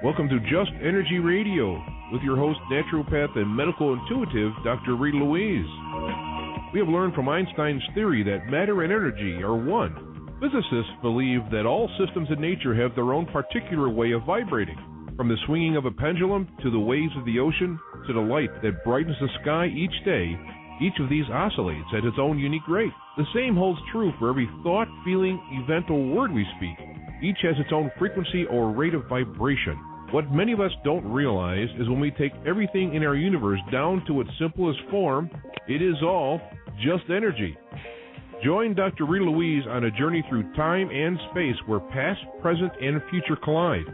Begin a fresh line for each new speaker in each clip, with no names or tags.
Welcome to Just Energy Radio with your host, naturopath and medical intuitive, Dr. Rita Louise. We have learned from Einstein's theory that matter and energy are one. Physicists believe that all systems in nature have their own particular way of vibrating. From the swinging of a pendulum to the waves of the ocean to the light that brightens the sky each day, each of these oscillates at its own unique rate. The same holds true for every thought, feeling, event, or word we speak. Each has its own frequency or rate of vibration. What many of us don't realize is when we take everything in our universe down to its simplest form, it is all just energy. Join Dr. Rita Louise on a journey through time and space where past, present, and future collide.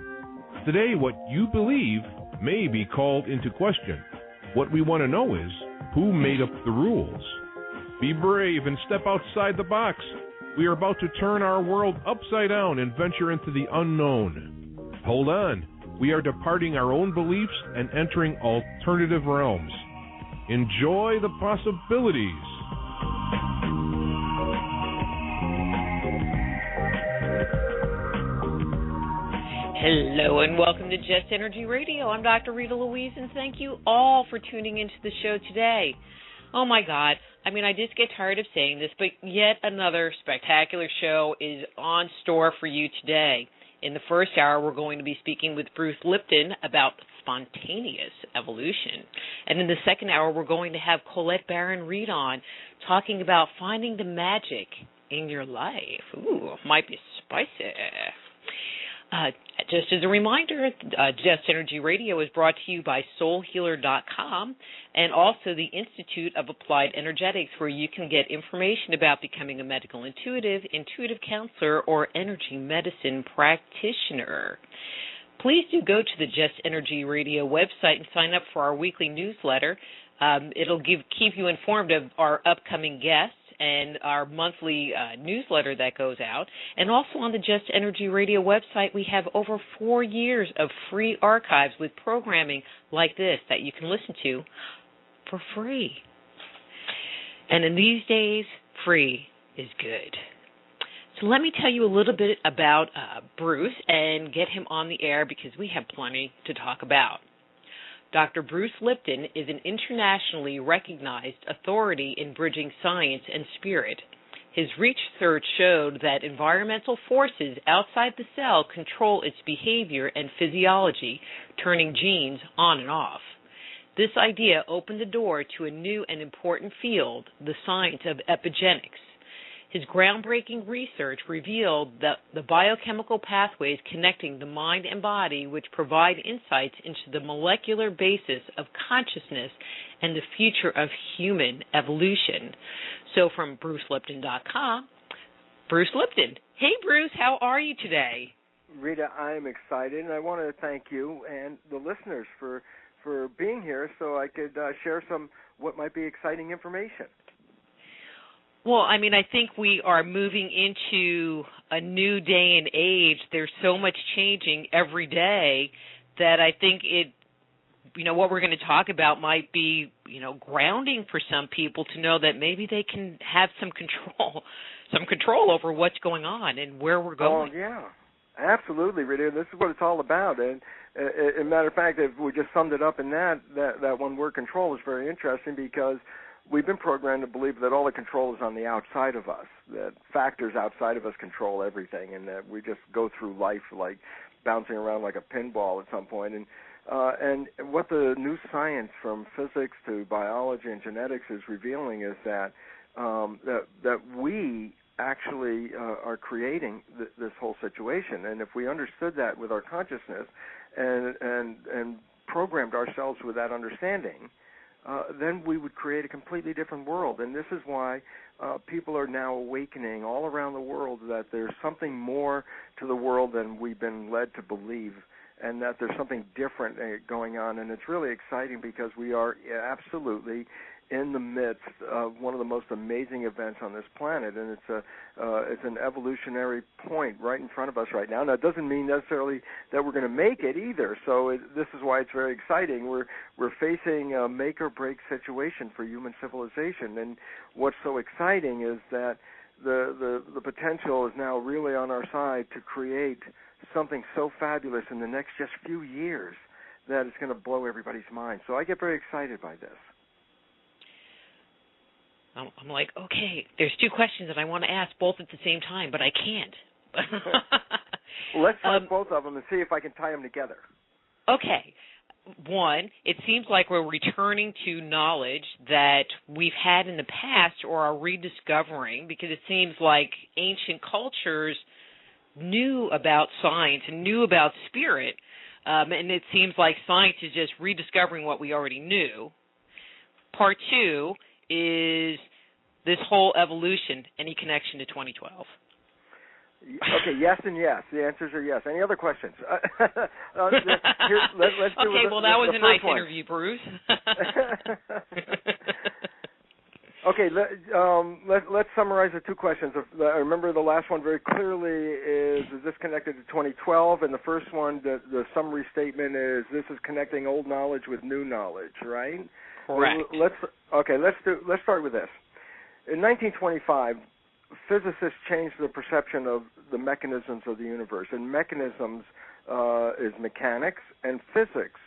Today, what you believe may be called into question. What we want to know is, who made up the rules? Be brave and step outside the box. We are about to turn our world upside down and venture into the unknown. Hold on. We are departing our own beliefs and entering alternative realms. Enjoy the possibilities.
Hello and welcome to Just Energy Radio. I'm Dr. Rita Louise, and thank you all for tuning into the show today. Oh my God, I just get tired of saying this, but yet another spectacular show is on store for you today. In the first hour, we're going to be speaking with Bruce Lipton about spontaneous evolution. And in the second hour, we're going to have Colette Barron-Reed on talking about finding the magic in your life. Ooh, might be spicy. Just as a reminder, Just Energy Radio is brought to you by SoulHealer.com and also the Institute of Applied Energetics, where you can get information about becoming a medical intuitive, intuitive counselor, or energy medicine practitioner. Please do go to the Just Energy Radio website and sign up for our weekly newsletter. It'll keep you informed of our upcoming guests and our monthly newsletter that goes out. And also on the Just Energy Radio website, we have over 4 years of free archives with programming like this that you can listen to for free. And in these days, free is good. So let me tell you a little bit about Bruce and get him on the air because we have plenty to talk about. Dr. Bruce Lipton is an internationally recognized authority in bridging science and spirit. His research showed that environmental forces outside the cell control its behavior and physiology, turning genes on and off. This idea opened the door to a new and important field, the science of epigenetics. His groundbreaking research revealed that the biochemical pathways connecting the mind and body, which provide insights into the molecular basis of consciousness and the future of human evolution. So from BruceLipton.com, Bruce Lipton. Hey, Bruce, how are you today?
Rita, I'm excited, and I want to thank you and the listeners for being here so I could share some what might be exciting information.
Well, I think we are moving into a new day and age. There's so much changing every day that I think what we're going to talk about might be, grounding for some people to know that maybe they can have some control over what's going on and where we're going.
Oh, yeah. Absolutely, Rita. This is what it's all about. And as a matter of fact, if we just summed it up in that one word, control, is very interesting because we've been programmed to believe that all the control is on the outside of us, that factors outside of us control everything, and that we just go through life like bouncing around like a pinball at some point. And what the new science from physics to biology and genetics is revealing is that we actually are creating this whole situation. And if we understood that with our consciousness and programmed ourselves with that understanding, then we would create a completely different world. And this is why people are now awakening all around the world that there's something more to the world than we've been led to believe, and that there's something different going on. And it's really exciting because we are absolutely in the midst of one of the most amazing events on this planet, and it's an evolutionary point right in front of us right now. Now, it doesn't mean necessarily that we're going to make it either. So this is why it's very exciting. We're facing a make or break situation for human civilization, and what's so exciting is that the potential is now really on our side to create something so fabulous in the next just few years that it's going to blow everybody's mind. So I get very excited by this.
I'm like, okay, there's two questions that I want to ask both at the same time, but I can't.
Well, let's try both of them and see if I can tie them together.
Okay. One, it seems like we're returning to knowledge that we've had in the past or are rediscovering, because it seems like ancient cultures knew about science and knew about spirit, and it seems like science is just rediscovering what we already knew. Part two is this whole evolution, any connection to 2012?
Okay, yes and yes. The answers are yes. Any other questions? Let's
okay, well, that was a nice interview, Bruce.
Okay, let's summarize the two questions. I remember the last one very clearly is this connected to 2012? And the first one, the summary statement is this is connecting old knowledge with new knowledge, right?
Correct.
Let's start with this. In 1925, physicists changed the perception of the mechanisms of the universe. And mechanisms is mechanics, and physics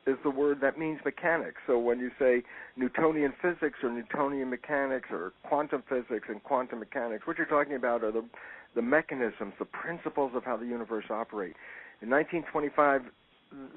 is the word that means mechanics. So when you say Newtonian physics or Newtonian mechanics or quantum physics and quantum mechanics, what you're talking about are the mechanisms, the principles of how the universe operates. In 1925,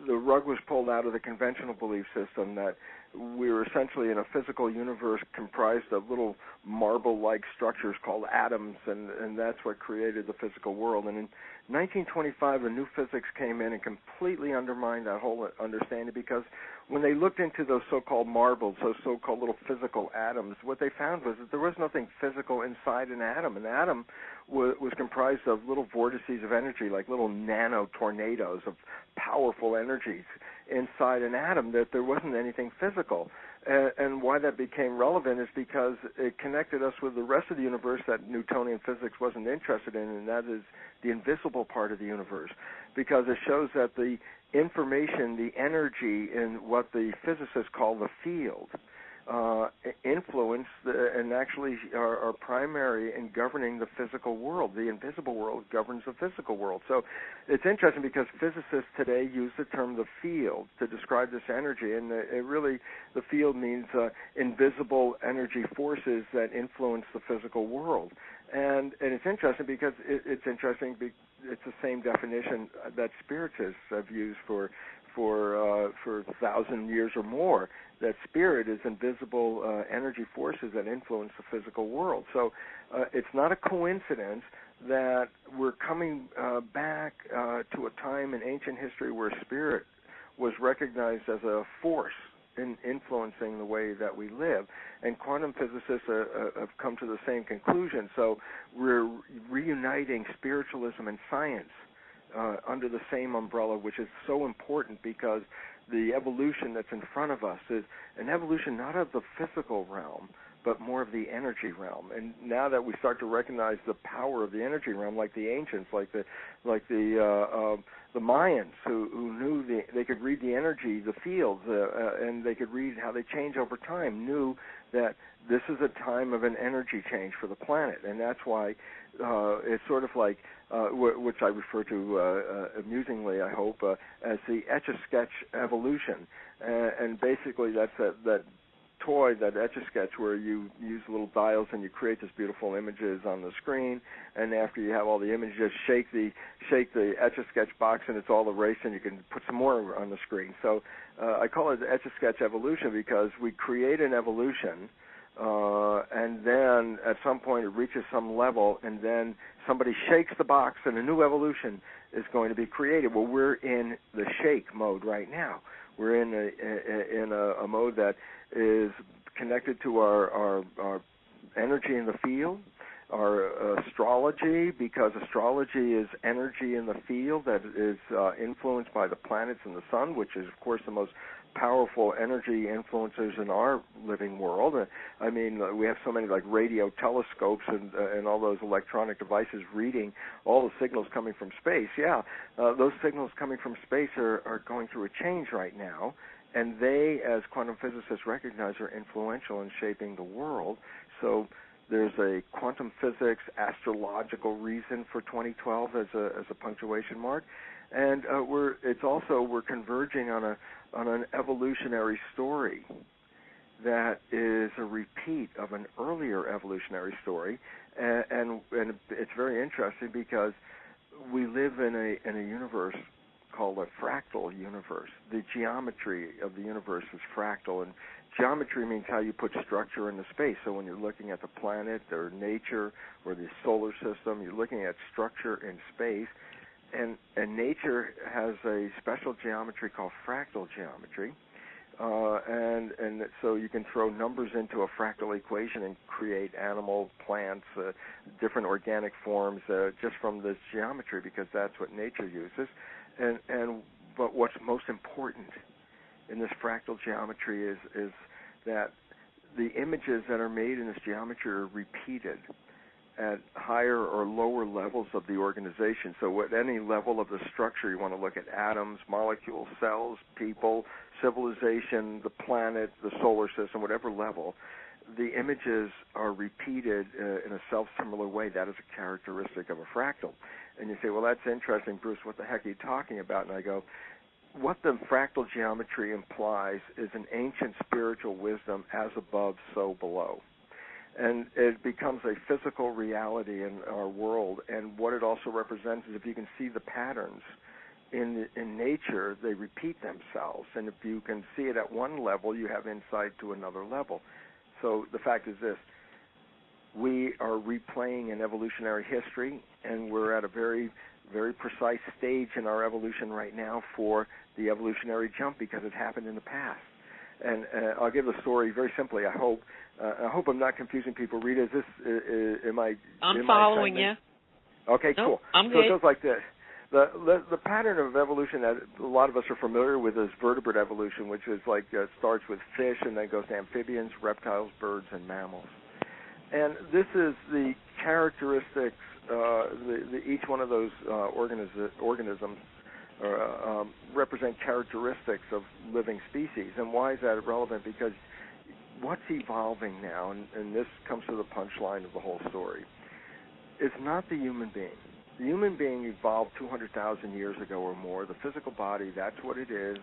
the rug was pulled out of the conventional belief system that we were essentially in a physical universe comprised of little marble-like structures called atoms, and that's what created the physical world. And in 1925, a new physics came in and completely undermined that whole understanding, because when they looked into those so-called marbles, those so-called little physical atoms, what they found was that there was nothing physical inside an atom. An atom was comprised of little vortices of energy, like little nano-tornadoes of powerful energies inside an atom, that there wasn't anything physical. And why that became relevant is because it connected us with the rest of the universe that Newtonian physics wasn't interested in, and that is the invisible part of the universe, because it shows that the information, the energy in what the physicists call the field, influence and actually are primary in governing the physical world. The invisible world governs the physical world. So it's interesting because physicists today use the term the field to describe this energy, and the field means invisible energy forces that influence the physical world. And it's interesting because it's the same definition that spiritists have used for 1,000 years or more, that spirit is invisible energy forces that influence the physical world. So it's not a coincidence that we're coming back to a time in ancient history where spirit was recognized as a force in influencing the way that we live. And quantum physicists have come to the same conclusion. So we're reuniting spiritualism and science under the same umbrella, which is so important because the evolution that's in front of us is an evolution not of the physical realm, but more of the energy realm. And now that we start to recognize the power of the energy realm, like the ancients, like the Mayans, who knew they could read the energy, the fields, and they could read how they change over time, knew that this is a time of an energy change for the planet. And that's why it's sort of like, which I refer to amusingly, I hope, as the Etch-a-Sketch evolution. And basically that's that toy, that Etch-a-Sketch, where you use little dials and you create these beautiful images on the screen, and after you have all the images, just shake the Etch-a-Sketch box and it's all erased and you can put some more on the screen. So I call it the Etch-a-Sketch evolution because we create an evolution, and then at some point it reaches some level, and then somebody shakes the box and a new evolution is going to be created. Well, we're in the shake mode right now. We're in a mode that is connected to our energy in the field, astrology, because astrology is energy in the field that is influenced by the planets and the sun, which is, of course, the most powerful energy influencers in our living world. I mean, we have so many like radio telescopes and all those electronic devices reading all the signals coming from space. Yeah, those signals coming from space are going through a change right now, and they, as quantum physicists recognize, are influential in shaping the world. So there's a quantum physics astrological reason for 2012 as a punctuation mark, and we're converging on an evolutionary story that is a repeat of an earlier evolutionary story, and it's very interesting because we live in a universe called a fractal universe. The geometry of the universe is fractal, and geometry means how you put structure into space. So when you're looking at the planet or nature or the solar system, you're looking at structure in space. And nature has a special geometry called fractal geometry. And so you can throw numbers into a fractal equation and create animal, plants, different organic forms just from this geometry, because that's what nature uses. But what's most important in this fractal geometry is that the images that are made in this geometry are repeated at higher or lower levels of the organization. So at any level of the structure, you want to look at atoms, molecules, cells, people, civilization, the planet, the solar system, whatever level, the images are repeated in a self-similar way. That is a characteristic of a fractal. And you say, well, that's interesting, Bruce, what the heck are you talking about? And I go, what the fractal geometry implies is an ancient spiritual wisdom, as above, so below. And it becomes a physical reality in our world. And what it also represents is if you can see the patterns in nature, they repeat themselves. And if you can see it at one level, you have insight to another level. So the fact is this: we are replaying an evolutionary history, and we're at a very, very precise stage in our evolution right now for the evolutionary jump, because it happened in the past. And I'll give the story very simply. I hope I'm not confusing people. Rita, is this?
I'm following you.
Okay, cool.
Nope, I'm good.
So it goes like this. The pattern of evolution that a lot of us are familiar with is vertebrate evolution, which is like starts with fish and then goes to amphibians, reptiles, birds, and mammals. And this is the characteristics. Each one of those organisms represent characteristics of living species. And why is that relevant? Because what's evolving now, and this comes to the punchline of the whole story, is not the human being. The human being evolved 200,000 years ago or more. The physical body, that's what it is.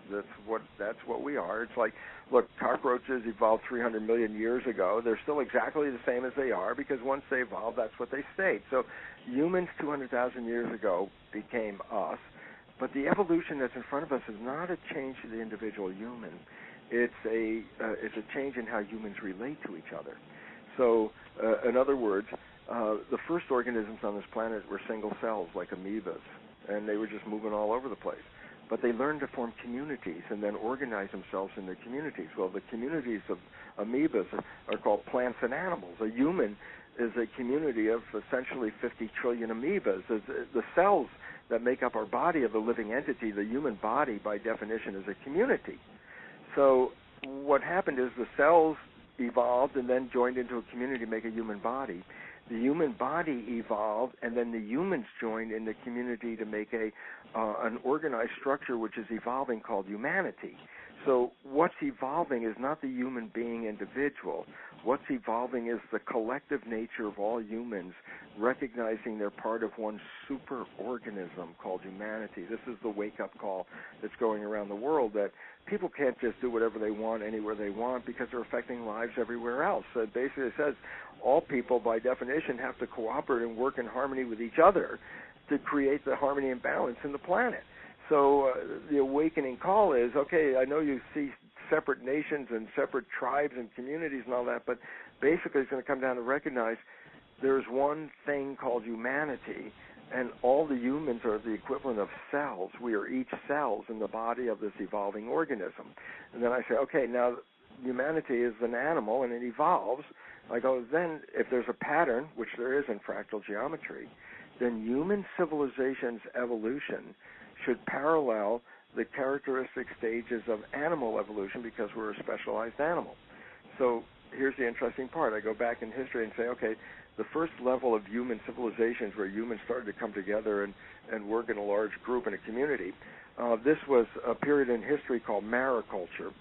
That's what we are. It's like, look, cockroaches evolved 300 million years ago. They're still exactly the same as they are, because once they evolved, that's what they stayed. So humans 200,000 years ago became us. But the evolution that's in front of us is not a change to the individual human. It's a change in how humans relate to each other. So, in other words, the first organisms on this planet were single cells, like amoebas, and they were just moving all over the place. But they learned to form communities and then organize themselves in their communities. Well, the communities of amoebas are called plants and animals. A human is a community of essentially 50 trillion amoebas. The cells that make up our body of the living entity, the human body, by definition, is a community. So what happened is the cells evolved and then joined into a community to make a human body. The human body evolved, and then the humans joined in the community to make an organized structure which is evolving, called humanity. So what's evolving is not the human being individual. What's evolving is the collective nature of all humans recognizing they're part of one superorganism called humanity. This is the wake-up call that's going around the world, that people can't just do whatever they want anywhere they want, because they're affecting lives everywhere else. So it basically says all people, by definition, have to cooperate and work in harmony with each other to create the harmony and balance in the planet. So the awakening call is, okay, I know you see separate nations and separate tribes and communities and all that, but basically it's going to come down to recognize there's one thing called humanity, and all the humans are the equivalent of cells. We are each cells in the body of this evolving organism. And then I say, okay, now humanity is an animal and it evolves, I go, then if there's a pattern, which there is in fractal geometry, then human civilization's evolution should parallel the characteristic stages of animal evolution because we're a specialized animal. So here's the interesting part. I go back in history and say, okay, the first level of human civilizations where humans started to come together and work in a large group in a community, this was a period in history called mariculture.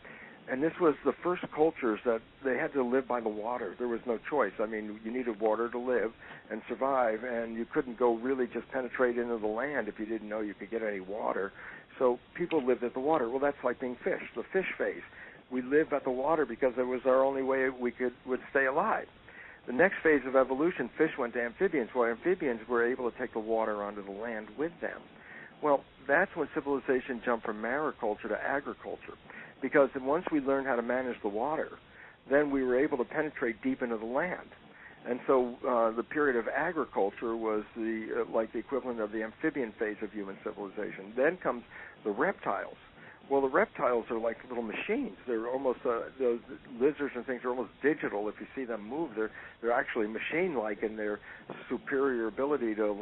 And this was the first cultures that they had to live by the water. There was no choice. I mean, you needed water to live and survive, and you couldn't go really just penetrate into the land if you didn't know you could get any water. So people lived at the water. Well, that's like being fish, the fish phase. We lived at the water because it was our only way would stay alive. The next phase of evolution, fish went to amphibians. Well, amphibians were able to take the water onto the land with them. Well, that's when civilization jumped from mariculture to agriculture, because once we learned how to manage the water, then we were able to penetrate deep into the land. And so the period of agriculture was like the equivalent of the amphibian phase of human civilization. Then comes the reptiles. Well, the reptiles are like little machines. They're almost those lizards and things are almost digital. If you see them move, they're actually machine-like in their superior ability to,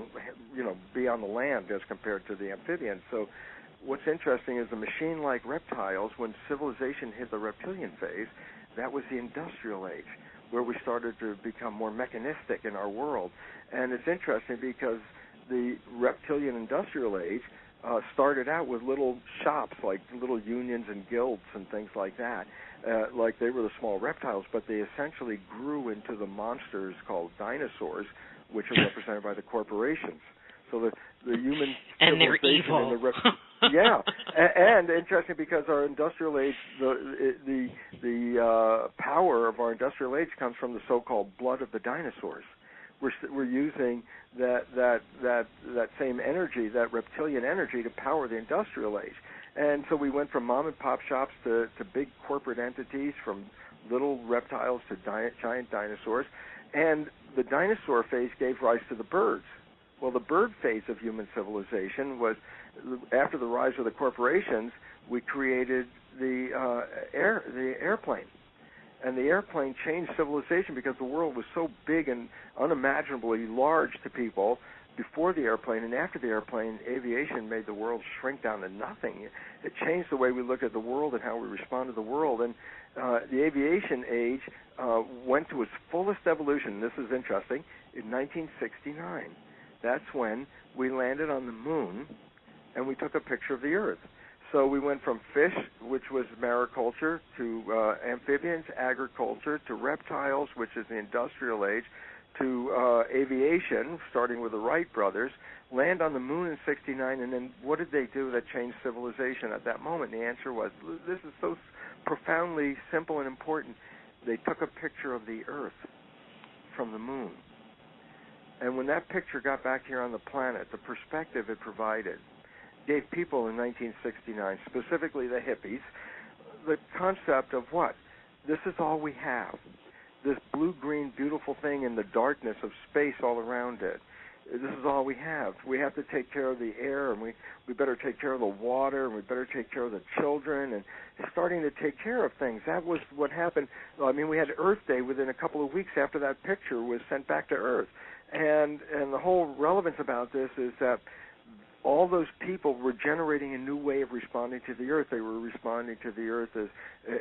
be on the land as compared to the amphibians. So, what's interesting is the machine-like reptiles. When civilization hit the reptilian phase, that was the industrial age, where we started to become more mechanistic in our world. And it's interesting because the reptilian industrial age started out with little shops, like little unions and guilds and things like that. Like they were the small reptiles, but they essentially grew into the monsters called dinosaurs, which are represented by the corporations. So the human
and they're
evil. And interesting because our industrial age, the power of our industrial age comes from the so-called blood of the dinosaurs. We're using that same energy, that reptilian energy, to power the industrial age. And so we went from mom and pop shops to big corporate entities, from little reptiles to giant dinosaurs. And the dinosaur phase gave rise to the birds. Well, the bird phase of human civilization was after the rise of the corporations. We created the airplane. And the airplane changed civilization because the world was so big and unimaginably large to people before the airplane. And after the airplane, aviation made the world shrink down to nothing. It changed the way we look at the world and how we respond to the world. And the aviation age went to its fullest evolution. This is interesting. In 1969, that's when we landed on the moon and we took a picture of the Earth. So we went from fish, which was mariculture, to amphibians, agriculture, to reptiles, which is the industrial age, to aviation, starting with the Wright brothers, land on the moon in 69, and then what did they do that changed civilization at that moment? And the answer was, this is so profoundly simple and important. They took a picture of the Earth from the moon. And when that picture got back here on the planet, the perspective it provided gave people in 1969, specifically the hippies, the concept of what? This is all we have. This blue-green, beautiful thing in the darkness of space all around it. This is all we have. We have to take care of the air, and we better take care of the water, and we better take care of the children, and starting to take care of things. That was what happened. I mean, we had Earth Day within a couple of weeks after that picture was sent back to Earth. And the whole relevance about this is that all those people were generating a new way of responding to the Earth. They were responding to the Earth as,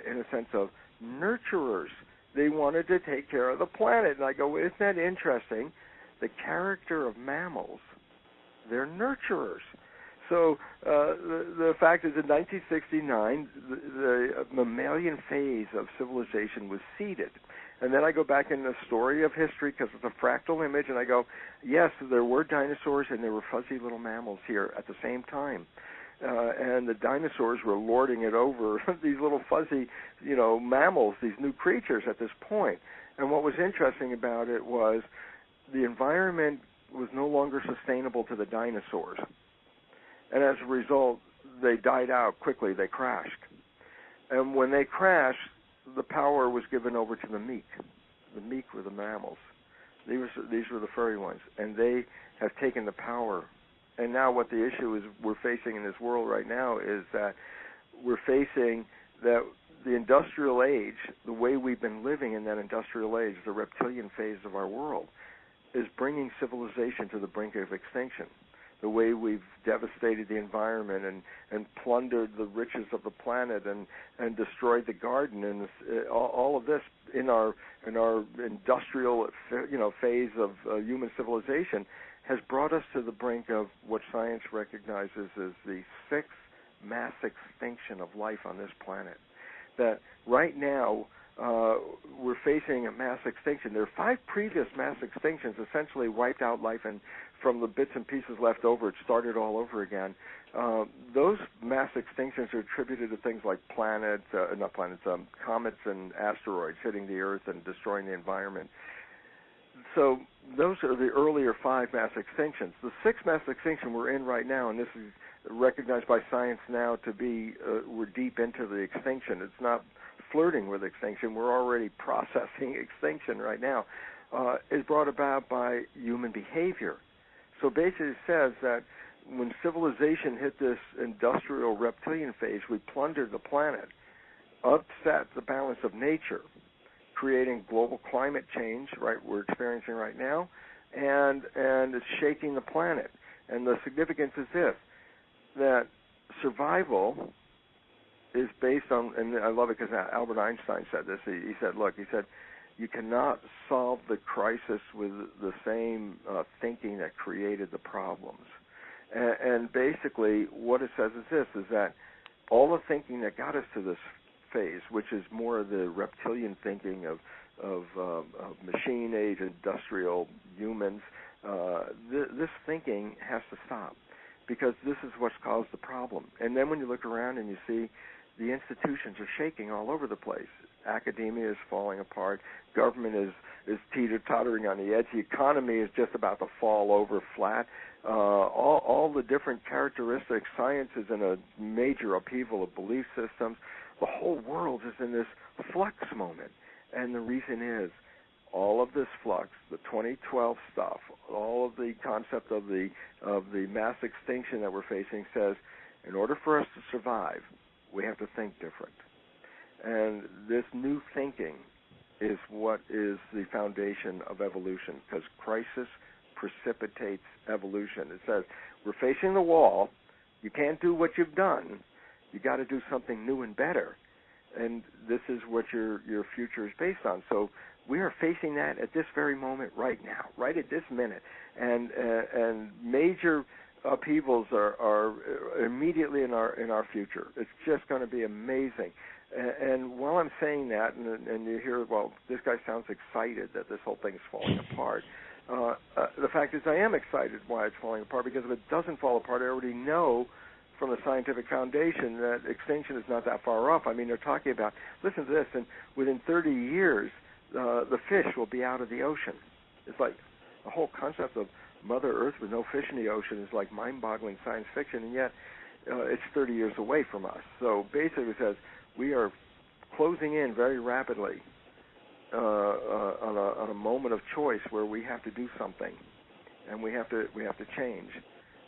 in a sense of nurturers. They wanted to take care of the planet. And I go, isn't that interesting? The character of mammals, they're nurturers. So the fact is, in 1969, the mammalian phase of civilization was seeded. And then I go back in the story of history, because it's a fractal image, and I go, yes, there were dinosaurs and there were fuzzy little mammals here at the same time. And the dinosaurs were lording it over these little fuzzy, mammals, these new creatures at this point. And what was interesting about it was the environment was no longer sustainable to the dinosaurs. And as a result, they died out quickly. They crashed. And when they crashed, the power was given over to the meek. The meek were the mammals. These were the furry ones. And they have taken the power. And now what the issue is we're facing in this world right now is that we're facing that the industrial age, the way we've been living in that industrial age, the reptilian phase of our world, is bringing civilization to the brink of extinction. The way we've devastated the environment and plundered the riches of the planet and destroyed the garden, and all of this in our industrial phase of human civilization has brought us to the brink of what science recognizes as the sixth mass extinction of life on this planet. That right now we're facing a mass extinction. There are 5 previous mass extinctions essentially wiped out life, and from the bits and pieces left over, it started all over again. Those mass extinctions are attributed to things like comets and asteroids hitting the Earth and destroying the environment. So those are the earlier 5 mass extinctions. The 6th mass extinction we're in right now, and this is recognized by science now to be, we're deep into the extinction. It's not flirting with extinction. We're already processing extinction right now, is brought about by human behavior. So basically it says that when civilization hit this industrial reptilian phase, we plundered the planet, upset the balance of nature, creating global climate change, right, we're experiencing right now, and it's shaking the planet. And the significance is this, that survival is based on, and I love it because Albert Einstein said this, he said, you cannot solve the crisis with the same thinking that created the problems. And basically what it says is this, is that all the thinking that got us to this phase, which is more of the reptilian thinking of machine age industrial humans, this thinking has to stop, because this is what's caused the problem. And then when you look around and you see the institutions are shaking all over the place. Academia is falling apart. Government is teeter-tottering on the edge. The economy is just about to fall over flat. All the different characteristics, science is in a major upheaval of belief systems. The whole world is in this flux moment. And the reason is all of this flux, the 2012 stuff, all of the concept of the mass extinction that we're facing says, in order for us to survive, we have to think different. And this new thinking is what is the foundation of evolution, because crisis precipitates evolution. It says, we're facing the wall. You can't do what you've done. You got to do something new and better. And this is what your future is based on. So we are facing that at this very moment right now, right at this minute. And major upheavals are immediately in our future. It's just going to be amazing. And while I'm saying that, and you hear, well, this guy sounds excited that this whole thing's falling apart. The fact is, I am excited why it's falling apart, because if it doesn't fall apart, I already know from the scientific foundation that extinction is not that far off. I mean, they're talking about, listen to this, and within 30 years, the fish will be out of the ocean. It's like the whole concept of Mother Earth with no fish in the ocean is like mind-boggling science fiction, and yet it's 30 years away from us. So basically it says we are closing in very rapidly on a moment of choice where we have to do something, and we have to change.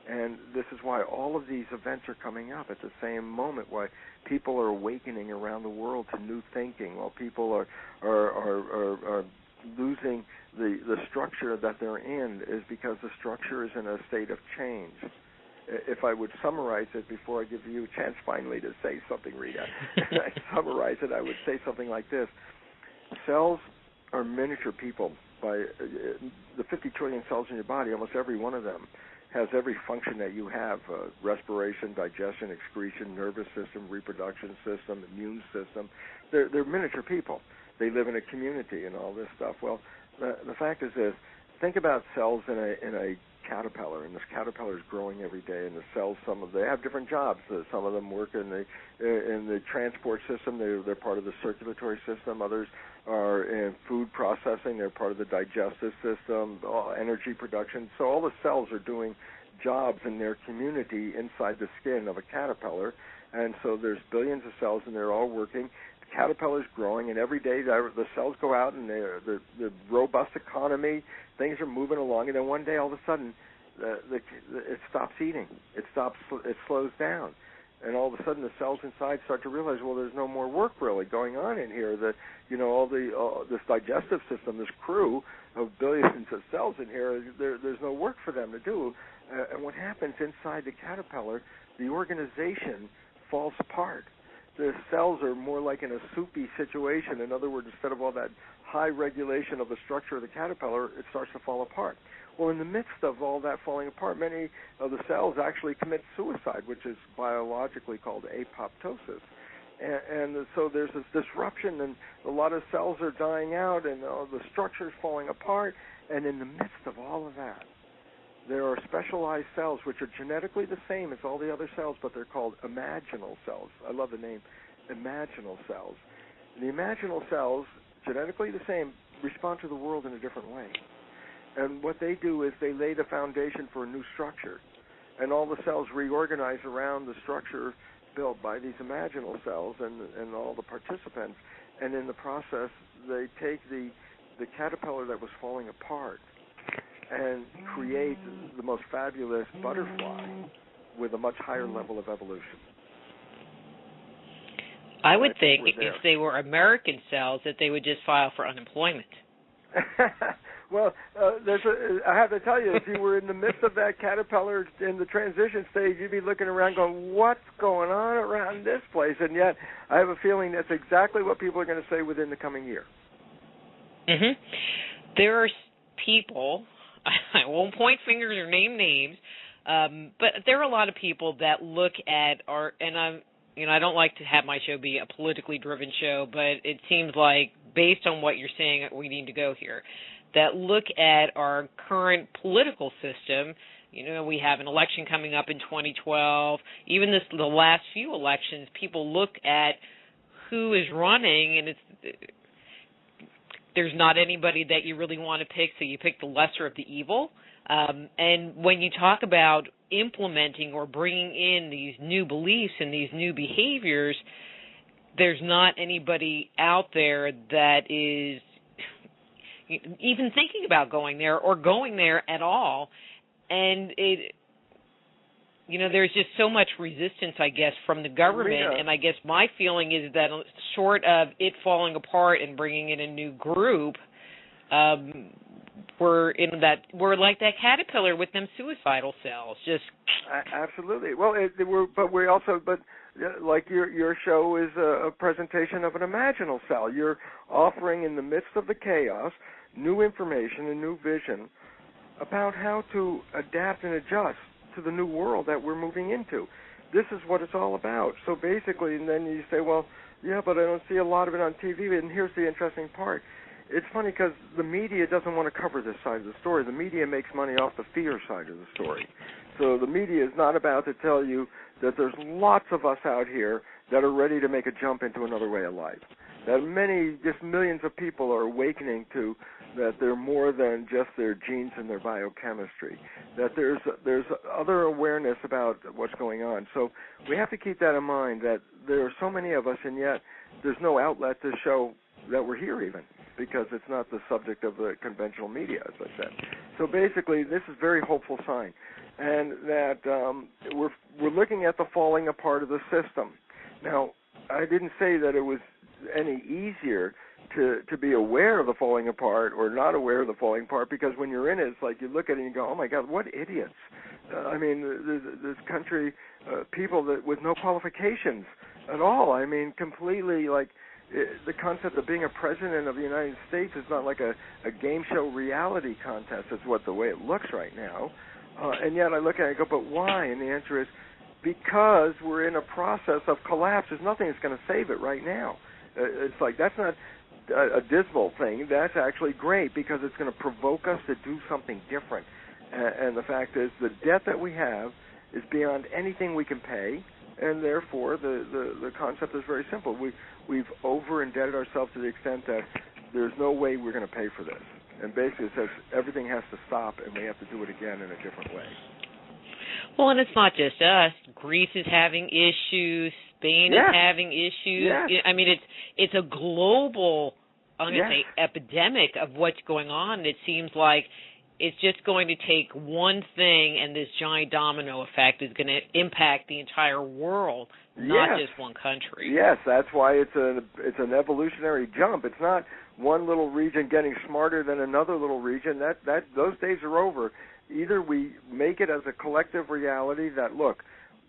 And this is why all of these events are coming up at the same moment, why people are awakening around the world to new thinking, while people are losing the structure that they're in, is because the structure is in a state of change. If I would summarize it before I give you a chance finally to say something, Rita, summarize it, I would say something like this. Cells are miniature people. By the 50 trillion cells in your body, almost every one of them has every function that you have, respiration, digestion, excretion, nervous system, reproduction system, immune system. They're miniature people. They live in a community and all this stuff. Well, the fact is this. Think about cells in a caterpillar, and this caterpillar is growing every day, and the cells, they have different jobs. Some of them work in the transport system. They're part of the circulatory system. Others are in food processing. They're part of the digestive system, energy production. So all the cells are doing jobs in their community inside the skin of a caterpillar, and so there's billions of cells, and they're all working. The caterpillar's growing, and every day the cells go out, and the robust economy, things are moving along, and then one day all of a sudden it stops eating. It slows down. and all of a sudden the cells inside start to realize, well, there's no more work really going on in here. That all this digestive system, this crew of billions of cells in here, there's no work for them to do. And what happens inside the caterpillar, the organization falls apart. The cells are more like in a soupy situation. In other words, instead of all that high regulation of the structure of the caterpillar, it starts to fall apart. Well, in the midst of all that falling apart, many of the cells actually commit suicide, which is biologically called apoptosis. And so there's this disruption, and a lot of cells are dying out, and the structure's falling apart. And in the midst of all of that, there are specialized cells which are genetically the same as all the other cells, but they're called imaginal cells. I love the name, imaginal cells. The imaginal cells, genetically the same, respond to the world in a different way. And what they do is they lay the foundation for a new structure. And all the cells reorganize around the structure built by these imaginal cells and all the participants. And in the process, they take the caterpillar that was falling apart and create the most fabulous butterfly with a much higher level of evolution.
I would think if they were American cells that they would just file for unemployment.
Well, I have to tell you, if you were in the midst of that caterpillar in the transition stage, you'd be looking around going, what's going on around this place? And yet I have a feeling that's exactly what people are going to say within the coming year. Mm-hmm.
There are people, I won't point fingers or name names, but there are a lot of people that look at I don't like to have my show be a politically driven show, but it seems like based on what you're saying, we need to go here, that look at our current political system. We have an election coming up in 2012. Even the last few elections, people look at who is running, and there's not anybody that you really want to pick, so you pick the lesser of the evil. And when you talk about implementing or bringing in these new beliefs and these new behaviors, there's not anybody out there that is even thinking about going there or going there at all. And there's just so much resistance, I guess, from the government.
Rita.
And I guess my feeling is that short of it falling apart and bringing in a new group, we're like that caterpillar with them suicidal cells. Just
absolutely. Well, but like your show is a presentation of an imaginal cell. You're offering in the midst of the chaos new information and new vision about how to adapt and adjust to the new world that we're moving into. This is what it's all about. So basically, and then you say, well, yeah, but I don't see a lot of it on TV. And here's the interesting part. It's funny because the media doesn't want to cover this side of the story. The media makes money off the fear side of the story. So the media is not about to tell you that there's lots of us out here that are ready to make a jump into another way of life. That just millions of people are awakening to that they're more than just their genes and their biochemistry. That there's other awareness about what's going on. So we have to keep that in mind, that there are so many of us, and yet there's no outlet to show that we're here even, because it's not the subject of the conventional media, as I said. So basically, this is a very hopeful sign, and that we're looking at the falling apart of the system. Now, I didn't say that it was any easier to be aware of the falling apart or not aware of the falling apart, because when you're in it, it's like you look at it and you go, oh my God, what idiots. This country, people that with no qualifications at all. Completely like the concept of being a president of the United States is not like a game show reality contest. It's the way it looks right now. And yet I look at it and go, but why? And the answer is because we're in a process of collapse. There's nothing that's going to save it right now. It's like that's not a dismal thing. That's actually great because it's going to provoke us to do something different. And the fact is the debt that we have is beyond anything we can pay, and therefore the concept is very simple. We've over-indebted ourselves to the extent that there's no way we're going to pay for this. And basically it says everything has to stop and we have to do it again in a different way.
Well, and it's not just us. Greece is having issues. Spain is having issues.
Yes.
It's a global, I'm going to say, epidemic of what's going on. It seems like it's just going to take one thing, and this giant domino effect is going to impact the entire world, not just one country.
Yes, that's why it's an evolutionary jump. It's not one little region getting smarter than another little region. Those days are over. Either we make it as a collective reality that, look,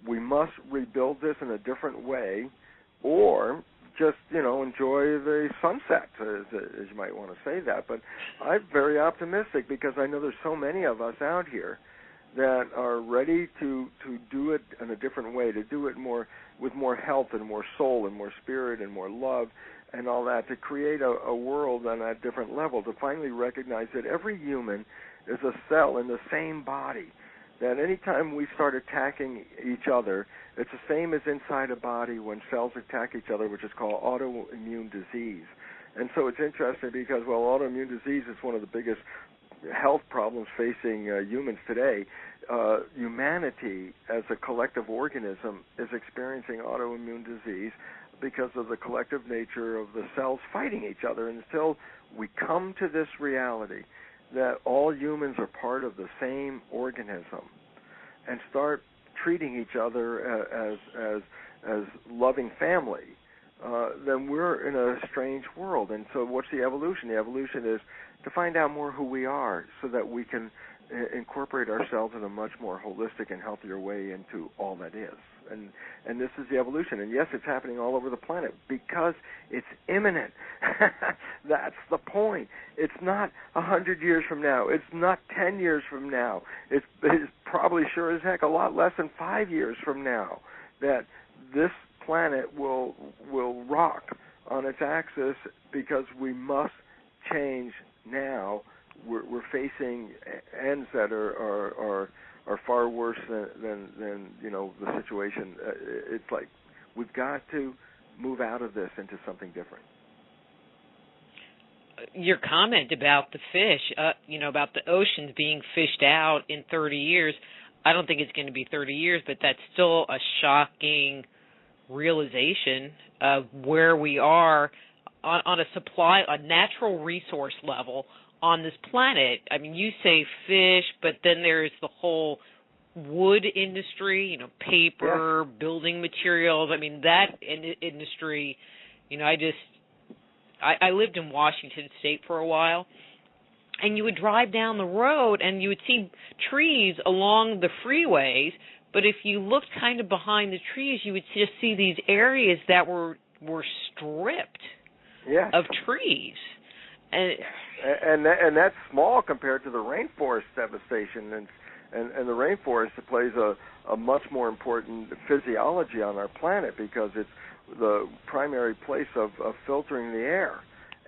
we must rebuild this in a different way, or just, enjoy the sunset, as you might want to say that. But I'm very optimistic because I know there's so many of us out here that are ready to do it in a different way, to do it more with more health and more soul and more spirit and more love and all that, to create a world on a different level, to finally recognize that every human is a cell in the same body, that any time we start attacking each other, it's the same as inside a body when cells attack each other, which is called autoimmune disease. And so it's interesting because, autoimmune disease is one of the biggest health problems facing humans today. Humanity, as a collective organism, is experiencing autoimmune disease because of the collective nature of the cells fighting each other. And until we come to this reality that all humans are part of the same organism and start treating each other as loving family, then we're in a strange world. And so what's the evolution? The evolution is to find out more who we are so that we can incorporate ourselves in a much more holistic and healthier way into all that is. And this is the evolution. And yes, it's happening all over the planet because it's imminent. That's the point. It's not 100 years from now. It's not 10 years from now. It's probably sure as heck a lot less than 5 years from now that this planet will rock on its axis because we must change now. We're facing ends that are far worse than the situation. It's like we've got to move out of this into something different.
Your comment about the fish, about the oceans being fished out in 30 years, I don't think it's going to be 30 years, but that's still a shocking realization of where we are on a natural resource level on this planet. I mean, you say fish, but then there's the whole wood industry, paper, building materials. I mean, that industry, I lived in Washington State for a while, and you would drive down the road and you would see trees along the freeways, but if you looked kind of behind the trees, you would just see these areas that were stripped of trees.
And that's small compared to the rainforest devastation, and the rainforest plays a much more important physiology on our planet because it's the primary place of filtering the air,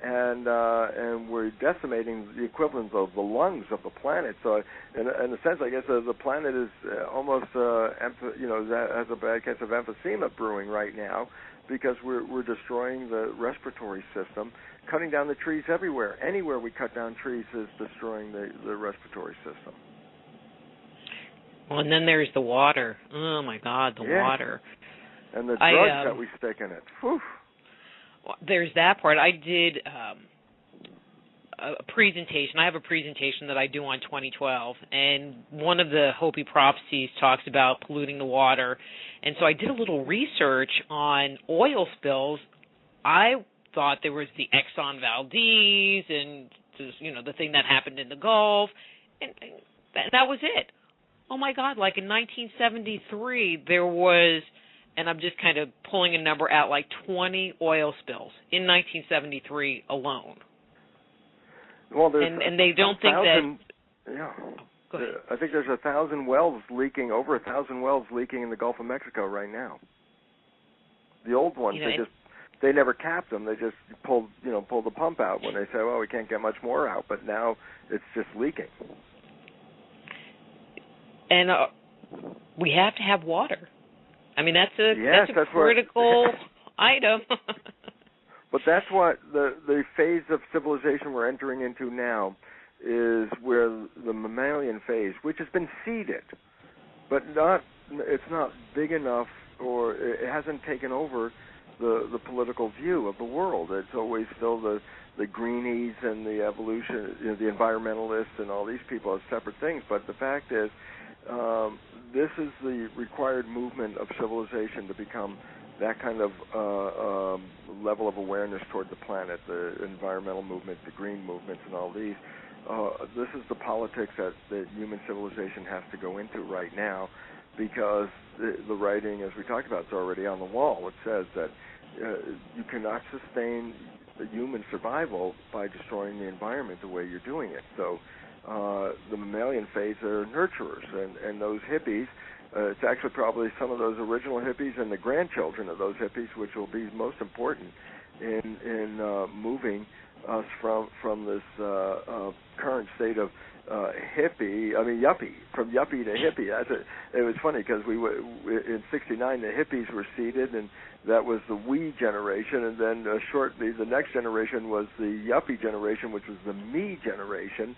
and we're decimating the equivalent of the lungs of the planet. So, in a sense, I guess the planet is almost has a bad case of emphysema brewing right now because we're destroying the respiratory system. Cutting down the trees everywhere. Anywhere we cut down trees is destroying the respiratory system.
Well, and then there's the water. Oh, my God, the water.
And the drugs that we stick in it. Whew.
Well, there's that part. I did a presentation. I have a presentation that I do on 2012, and one of the Hopi prophecies talks about polluting the water. And so I did a little research on oil spills. I thought there was the Exxon Valdez and the thing that happened in the Gulf, and that was it. Oh my God! Like in 1973, there was, and I'm just kind of pulling a number out, like 20 oil spills in 1973 alone.
Well,
and they don't think that.
Yeah.
Go ahead.
I think there's 1,000 wells leaking, over 1,000 wells leaking in the Gulf of Mexico right now. The old ones, they never capped them. They just pulled the pump out when they say, well, we can't get much more out. But now it's just leaking.
And we have to have water. I mean, that's a critical item.
But that's what the phase of civilization we're entering into now is, where the mammalian phase, which has been seeded, but it's not big enough, or it hasn't taken over the political view of the world. It's always still the greenies and the evolution, the environmentalists and all these people as separate things. But the fact is, this is the required movement of civilization to become that kind of level of awareness toward the planet, the environmental movement, the green movements, and all these. This is the politics that human civilization has to go into right now, because the writing, as we talked about, is already on the wall. It says that you cannot sustain the human survival by destroying the environment the way you're doing it. So the mammalian phase are nurturers, and those hippies, it's actually probably some of those original hippies and the grandchildren of those hippies, which will be most important in moving us from this current state of yuppie, from yuppie to hippie. It was funny because in '69 the hippies were seated, and that was the we generation, and then shortly the next generation was the yuppie generation, which was the me generation,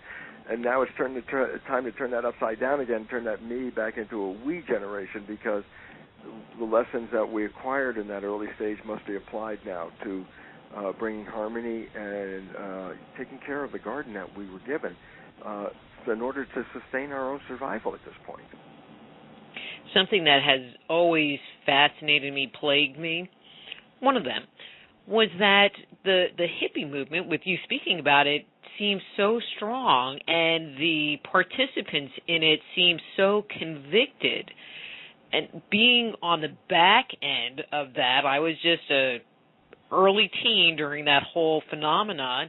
and now it's time to turn that upside down again, turn that me back into a we generation, because the lessons that we acquired in that early stage must be applied now to bringing harmony and taking care of the garden that we were given in order to sustain our own survival at this point.
Something that has always fascinated me, plagued me, one of them, was that the hippie movement, with you speaking about it, seems so strong, and the participants in it seem so convicted. And being on the back end of that, I was just a early teen during that whole phenomenon.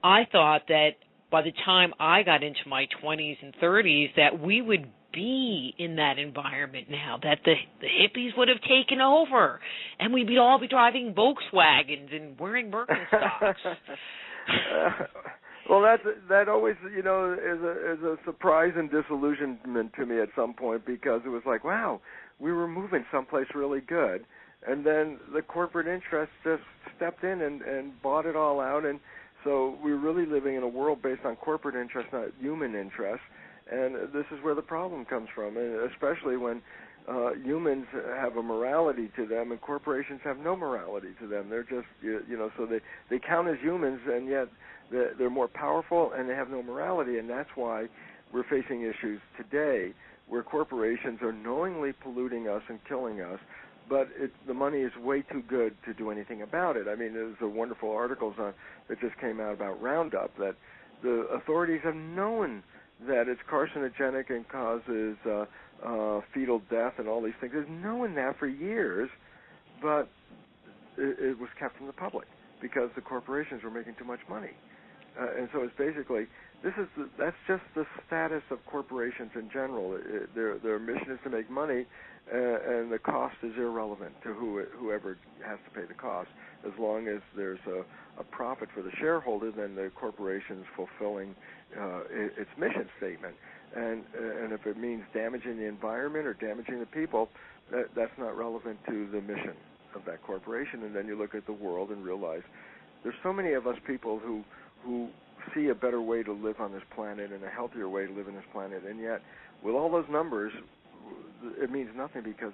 I thought that by the time I got into my 20s and 30s, that we would be in that environment now, that the hippies would have taken over, and we'd all be driving Volkswagens and wearing Birkenstocks.
Well, that always, is a surprise and disillusionment to me at some point, because it was like, wow, we were moving someplace really good, and then the corporate interests just stepped in and bought it all out, and so we're really living in a world based on corporate interests, not human interests, and this is where the problem comes from, and especially when humans have a morality to them and corporations have no morality to them. They're just, so they count as humans, and yet they're more powerful and they have no morality, and that's why we're facing issues today where corporations are knowingly polluting us and killing us, but the money is way too good to do anything about it. I mean, there's a wonderful articles that just came out about Roundup, that the authorities have known that it's carcinogenic and causes fetal death and all these things. They've known that for years, but it was kept from the public because the corporations were making too much money. And so it's basically, that's just the status of corporations in general. Their mission is to make money, and the cost is irrelevant to whoever has to pay the cost. As long as there's a profit for the shareholder, then the corporation's fulfilling its mission statement. And if it means damaging the environment or damaging the people, that's not relevant to the mission of that corporation. And then you look at the world and realize there's so many of us people who see a better way to live on this planet and a healthier way to live on this planet, and yet with all those numbers, it means nothing because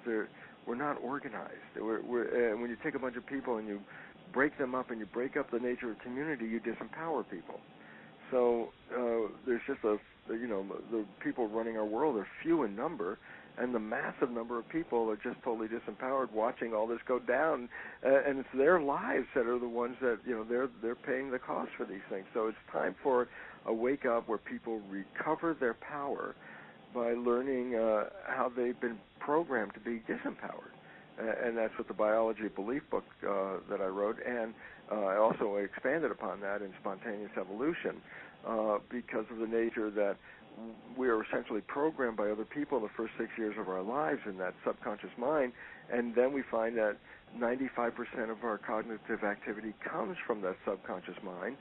we're not organized. When you take a bunch of people and you break them up and you break up the nature of community, you disempower people. So there's just the people running our world are few in number, and the massive number of people are just totally disempowered, watching all this go down, and it's their lives that are the ones that they're paying the cost for these things. So it's time for a wake up where people recover their power by learning how they've been programmed to be disempowered, and that's what the Biology of Belief book that I wrote, and I also expanded upon that in Spontaneous Evolution, because of the nature that we are essentially programmed by other people the first 6 years of our lives in that subconscious mind, and then we find that 95% of our cognitive activity comes from that subconscious mind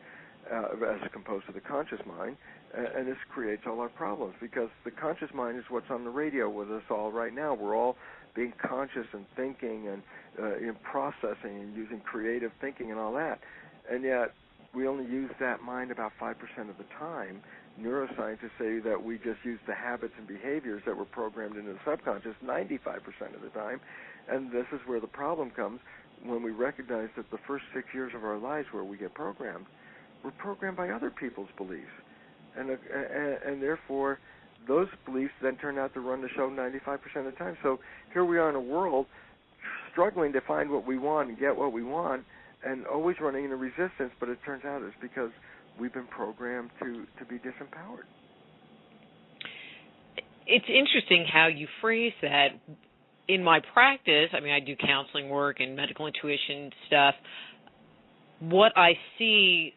as opposed to the conscious mind, and this creates all our problems because the conscious mind is what's on the radio with us all right now. We're all being conscious and thinking and in processing and using creative thinking and all that, and yet we only use that mind about 5% of the time. Neuroscientists say that we just use the habits and behaviors that were programmed into the subconscious 95% of the time, and this is where the problem comes. when we recognize that the first 6 years of our lives where we get programmed, we're programmed by other people's beliefs. And therefore, those beliefs then turn out to run the show 95% of the time. So here we are in a world struggling to find what we want and get what we want, and always running into resistance, but it turns out it's because we've been programmed to be disempowered.
It's interesting how you phrase that. In my practice, I mean, I do counseling work and medical intuition stuff. What I see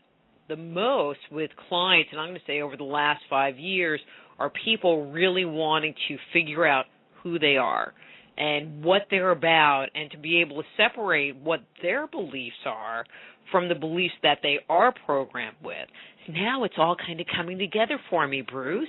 the most with clients, and I'm going to say over the last 5 years, are people really wanting to figure out who they are and what they're about, and to be able to separate what their beliefs are from the beliefs that they are programmed with. Now it's all kind of coming together for me, Bruce.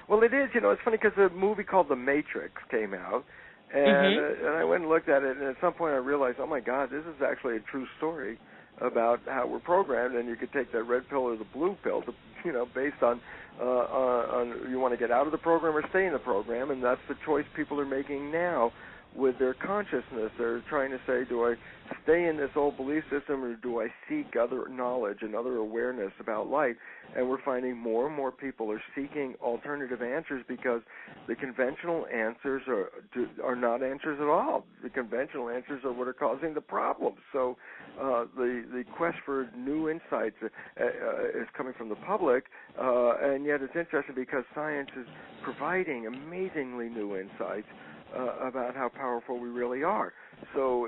Well, it is. It's funny because a movie called The Matrix came out, and I went and looked at it, and at some point I realized, oh, my God, this is actually a true story about how we're programmed, and you could take the red pill or the blue pill, based on you want to get out of the program or stay in the program, and that's the choice people are making now with their consciousness. They're trying to say, do I stay in this old belief system, or do I seek other knowledge and other awareness about life? And we're finding more and more people are seeking alternative answers, because the conventional answers are not answers at all. The conventional answers are what are causing the problems. So the quest for new insights is coming from the public, and yet it's interesting because science is providing amazingly new insights about how powerful we really are. So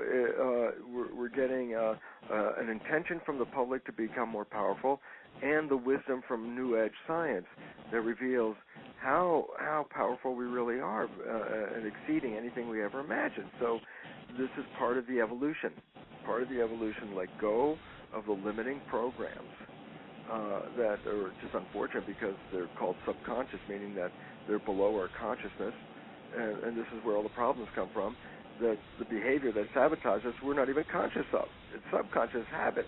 we're getting an intention from the public to become more powerful, and the wisdom from New Age science that reveals how powerful we really are, and exceeding anything we ever imagined. So this is part of the evolution. Part of the evolution, let go of the limiting programs that are just unfortunate because they're called subconscious, meaning that they're below our consciousness. And this is where all the problems come from, that the behavior that sabotages us, we're not even conscious of. It's subconscious habits.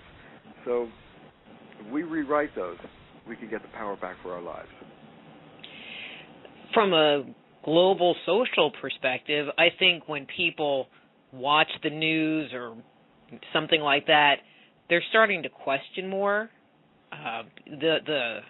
So if we rewrite those, we can get the power back for our lives.
From a global social perspective, I think when people watch the news or something like that, they're starting to question more. The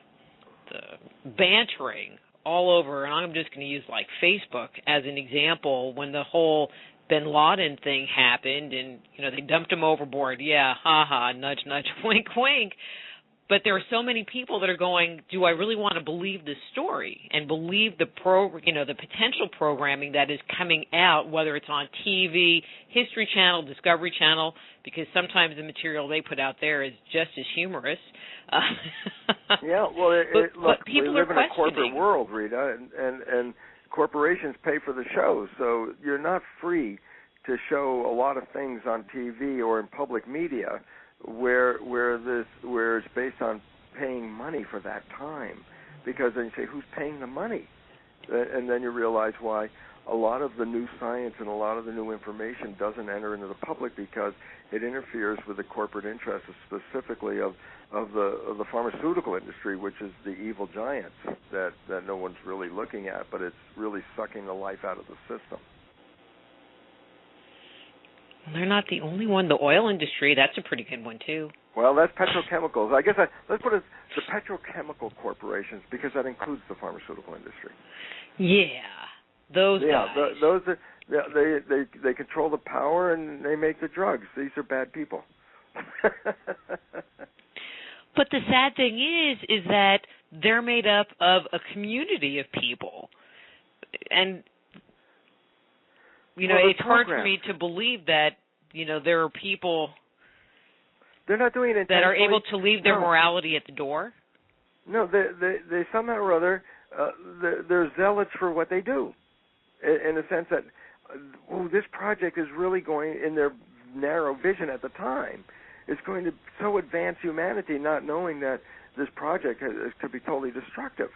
bantering all over, and I'm just going to use like Facebook as an example, when the whole Bin Laden thing happened and, they dumped him overboard. Yeah, ha, nudge, nudge, wink, wink. But there are so many people that are going, do I really want to believe this story and believe the potential programming that is coming out, whether it's on TV, History Channel, Discovery Channel, because sometimes the material they put out there is just as humorous.
Yeah, well, look,
people
we live in a corporate
questioning.
world, Rita, and corporations pay for the shows, so you're not free to show a lot of things on TV or in public media where it's based on paying money for that time, because then you say, who's paying the money? And then you realize why a lot of the new science and a lot of the new information doesn't enter into the public, because it interferes with the corporate interests, specifically of the pharmaceutical industry, which is the evil giants that no one's really looking at, but it's really sucking the life out of the system.
They're not the only one. The oil industry, that's a pretty good one, too.
Well, that's petrochemicals. I guess let's put it the petrochemical corporations, because that includes the pharmaceutical industry.
Yeah, those guys.
Those are, they control the power and they make the drugs. These are bad people.
But the sad thing is that they're made up of a community of people, and it's hard for me to believe that, there are people
they're not doing it
that are able to leave their morality at the door.
No, they somehow or other, they're zealots for what they do, in the sense that, this project is really going, in their narrow vision at the time, it's going to so advance humanity, not knowing that this project could be totally destructive.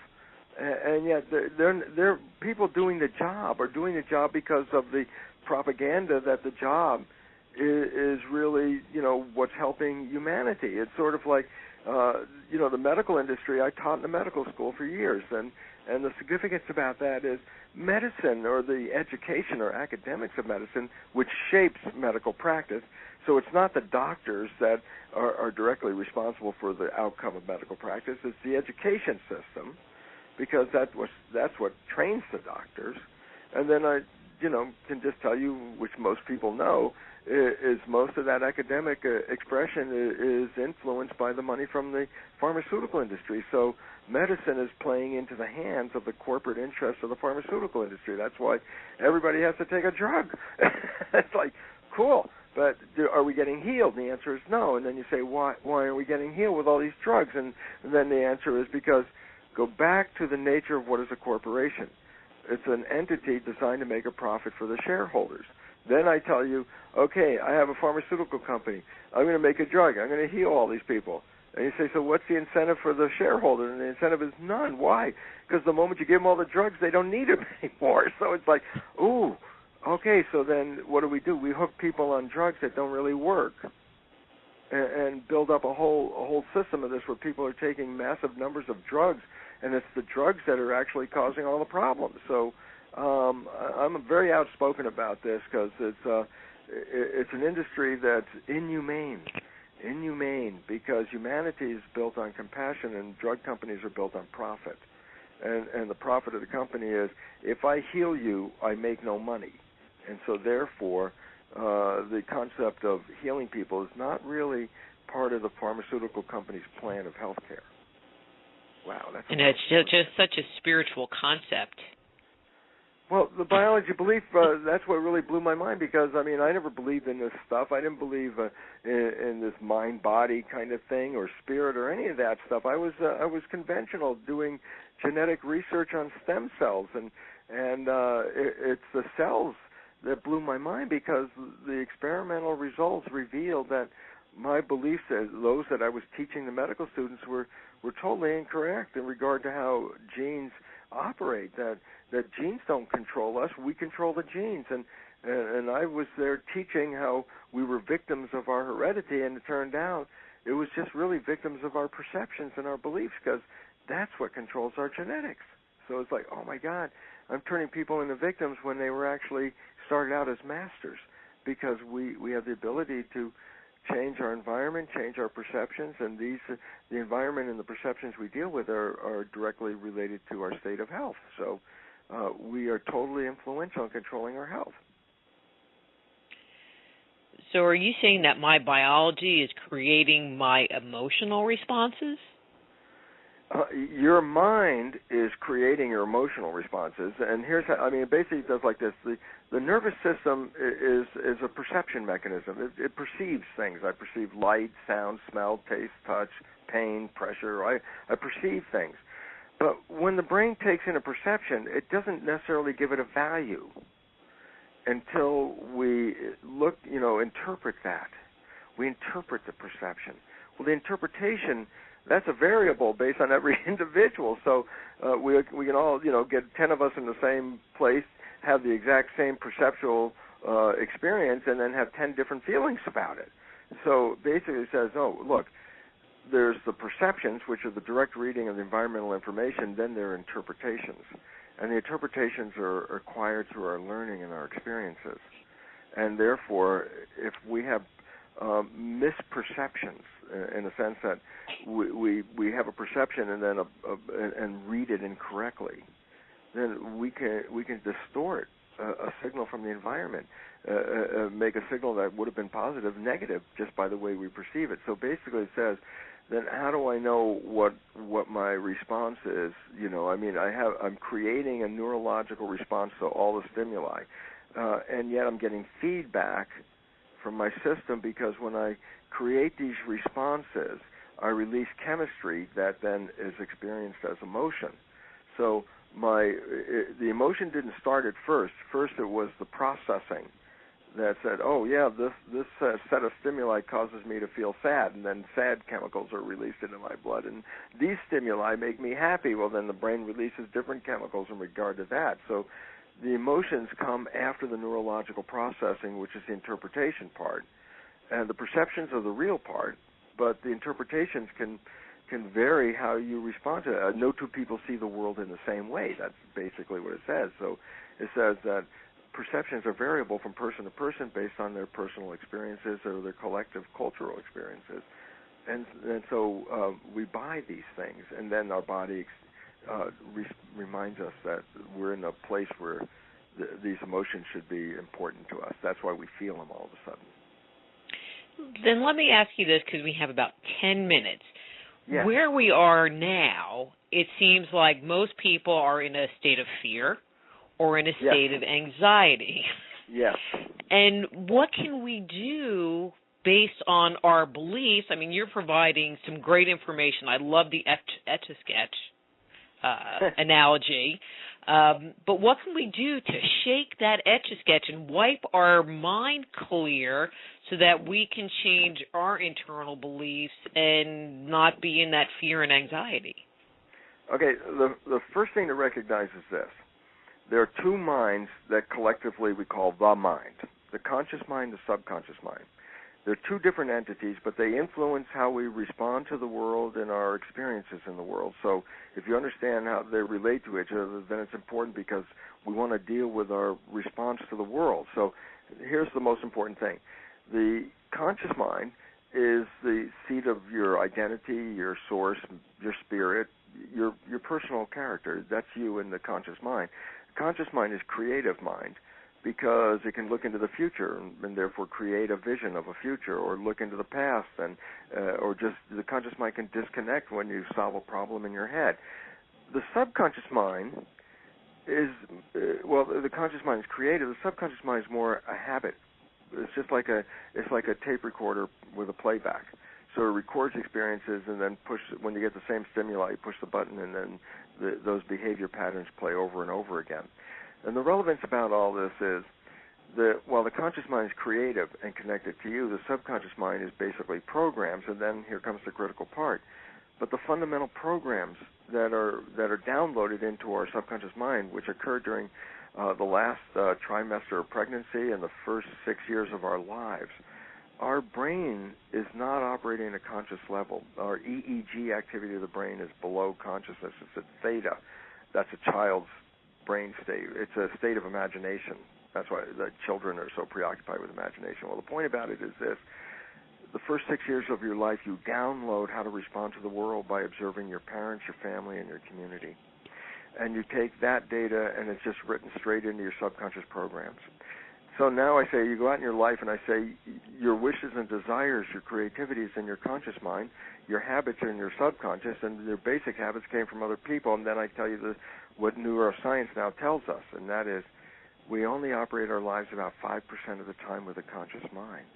And yet they're people doing the job are doing the job because of the propaganda that the job is really, what what's helping humanity. It's sort of like, the medical industry. I taught in the medical school for years, and the significance about that is medicine, or the education or academics of medicine, which shapes medical practice. So it's not the doctors that are directly responsible for the outcome of medical practice. It's the education system, because that's what trains the doctors. And then I can just tell you, which most people know, is most of that academic expression is influenced by the money from the pharmaceutical industry. So medicine is playing into the hands of the corporate interests of the pharmaceutical industry. That's why everybody has to take a drug. It's like, cool, but are we getting healed? And the answer is no. And then you say, why are we getting healed with all these drugs? And then the answer is because go back to the nature of what is a corporation. It's an entity designed to make a profit for the shareholders. Then I tell you, okay, I have a pharmaceutical company. I'm going to make a drug. I'm going to heal all these people. And you say, so what's the incentive for the shareholder? And the incentive is none. Why? Because the moment you give them all the drugs, they don't need them anymore. So it's like, ooh, okay, so then what do? We hook people on drugs that don't really work, and build up a whole system of this where people are taking massive numbers of drugs, and it's the drugs that are actually causing all the problems. So I'm very outspoken about this, because it's an industry that's inhumane, because humanity is built on compassion and drug companies are built on profit. And the profit of the company is, if I heal you, I make no money. And so therefore, the concept of healing people is not really part of the pharmaceutical company's plan of health care. Wow, that's
it's just such a spiritual concept.
Well, the biology belief, that's what really blew my mind, because, I never believed in this stuff. I didn't believe in this mind-body kind of thing, or spirit, or any of that stuff. I was conventional, doing genetic research on stem cells, and it's the cells that blew my mind, because the experimental results revealed that my beliefs, those that I was teaching the medical students, were totally incorrect in regard to how genes operate, that genes don't control us, we control the genes. And I was there teaching how we were victims of our heredity, and it turned out it was just really victims of our perceptions and our beliefs, because that's what controls our genetics. So it's like, oh my God, I'm turning people into victims when they were actually started out as masters, because we have the ability to change our environment, change our perceptions, and the environment and the perceptions we deal with are directly related to our state of health. So we are totally influential in controlling our health.
So are you saying that my biology is creating my emotional responses?
Your mind is creating your emotional responses, and here's how, it basically does like this. The nervous system is a perception mechanism. It perceives things. I perceive light, sound, smell, taste, touch, pain, pressure. I perceive things. But when the brain takes in a perception, it doesn't necessarily give it a value until we interpret that. We interpret the perception. Well, the interpretation, that's a variable based on every individual. So we can all, get 10 of us in the same place, have the exact same perceptual experience, and then have 10 different feelings about it. So basically it says, oh, look, there's the perceptions, which are the direct reading of the environmental information, then there are interpretations. And the interpretations are acquired through our learning and our experiences. And therefore, if we have misperceptions, in a sense that we have a perception and then and read it incorrectly, then we can distort a signal from the environment, make a signal that would have been positive negative just by the way we perceive it. So basically, it says, then how do I know what my response is? I'm creating a neurological response to all the stimuli, and yet I'm getting feedback from my system, because when I create these responses, I release chemistry that then is experienced as emotion. So the emotion didn't start at first. First, it was the processing that said, oh, yeah, this set of stimuli causes me to feel sad, and then sad chemicals are released into my blood. And these stimuli make me happy. Well, then the brain releases different chemicals in regard to that. So the emotions come after the neurological processing, which is the interpretation part. And the perceptions are the real part, but the interpretations can vary how you respond to it. No two people see the world in the same way. That's basically what it says. So it says that perceptions are variable from person to person based on their personal experiences or their collective cultural experiences. And so we buy these things, and then our body reminds us that we're in a place where these emotions should be important to us. That's why we feel them all of a sudden.
Then let me ask you this, because we have about 10 minutes.
Yes.
Where we are now, it seems like most people are in a state of fear or in a state of anxiety.
Yes.
And what can we do based on our beliefs? I mean, you're providing some great information. I love the Etch-a-Sketch analogy. But what can we do to shake that Etch-a-Sketch and wipe our mind clear so that we can change our internal beliefs and not be in that fear and anxiety?
Okay, the first thing to recognize is this. There are two minds that collectively we call the mind, the conscious mind, the subconscious mind. They're two different entities, but they influence how we respond to the world and our experiences in the world. So if you understand how they relate to each other, then it's important because we want to deal with our response to the world. So here's the most important thing. The conscious mind is the seat of your identity, your source, your spirit, your personal character. That's you in the conscious mind. The conscious mind is creative mind, because it can look into the future and therefore create a vision of a future, or look into the past, and or just the conscious mind can disconnect when you solve a problem in your head. The subconscious mind is the conscious mind is creative. The subconscious mind is more a habit. It's just like a tape recorder with a playback. So it records experiences and then when you get the same stimuli, you push the button, and then those behavior patterns play over and over again. And the relevance about all this is that while the conscious mind is creative and connected to you, the subconscious mind is basically programs, and then here comes the critical part. But the fundamental programs that are downloaded into our subconscious mind, which occur during the last trimester of pregnancy and the first 6 years of our lives, our brain is not operating at a conscious level. Our EEG activity of the brain is below consciousness. It's at theta. That's a child's brain state. It's a state of imagination. That's why the children are so preoccupied with imagination. Well, the point about it is this. The first 6 years of your life, you download how to respond to the world by observing your parents, your family, and your community. And you take that data, and it's just written straight into your subconscious programs. So now I say, you go out in your life, and I say, your wishes and desires, your creativity is in your conscious mind, your habits are in your subconscious, and your basic habits came from other people. And then I tell you what neuroscience now tells us, and that is we only operate our lives about 5% of the time with a conscious mind.